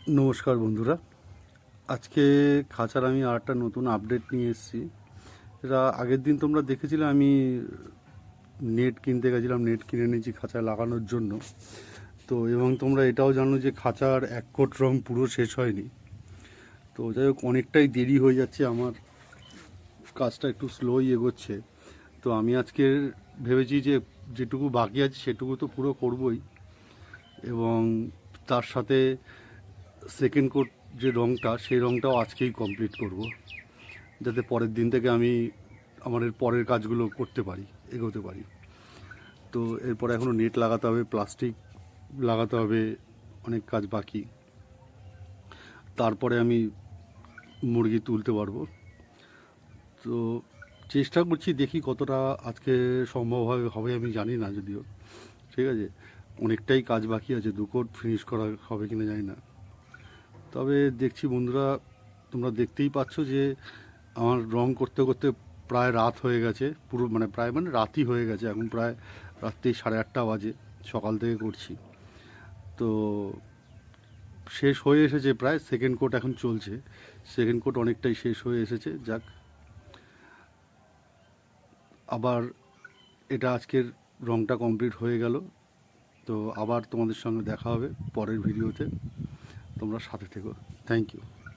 নমস্কার বন্ধুরা, আজকে খাঁচার আমি আর একটা নতুন আপডেট নিয়ে এসেছি। এটা আগের দিন তোমরা দেখেছিলে, আমি নেট কিনতে গেছিলাম, নেট কিনে নিয়েছি খাঁচায় লাগানোর জন্য। তো এবং তোমরা এটাও জানো যে খাঁচার এক কোট রং পুরো শেষ হয়নি। তো যাই হোক, অনেকটাই দেরি হয়ে যাচ্ছে, আমার কাজটা একটু স্লোই এগোচ্ছে। তো আমি আজকে ভেবেছি যে যেটুকু বাকি আছে সেটুকু তো পুরো করবই, এবং তার সাথে সেকেন্ড কোট যে রংটা, সেই রংটাও আজকেই কমপ্লিট করব, যাতে পরের দিন থেকে আমি আমার এর পরের কাজগুলো করতে পারি, এগোতে পারি। তো এরপরে এখনও নেট লাগাতে হবে, প্লাস্টিক লাগাতে হবে, অনেক কাজ বাকি। তারপরে আমি মুরগি তুলতে পারবো। তো চেষ্টা করছি, দেখি কতটা আজকে সম্ভব হবে আমি জানি না, যদিও ঠিক আছে, অনেকটাই কাজ বাকি আছে, 2 কোট ফিনিশ করা হবে কিনা জানি না। তবে দেখছি বন্ধুরা, তোমরা দেখতেই পাচ্ছ যে আমার রং করতে করতে প্রায় রাত হয়ে গেছে, পুরো প্রায় রাতই হয়ে গেছে, এখন প্রায় রাত্রি 8:30 বাজে, সকাল থেকে করছি। তো শেষ হয়ে এসেছে প্রায়, সেকেন্ড কোট এখন চলছে, সেকেন্ড কোট অনেকটাই শেষ হয়ে এসেছে। যাক, আবার এটা আজকের রংটা কমপ্লিট হয়ে গেল। তো আবার তোমাদের সঙ্গে দেখা হবে পরের ভিডিওতে, তোমরা সাথে থেকো। Thank you.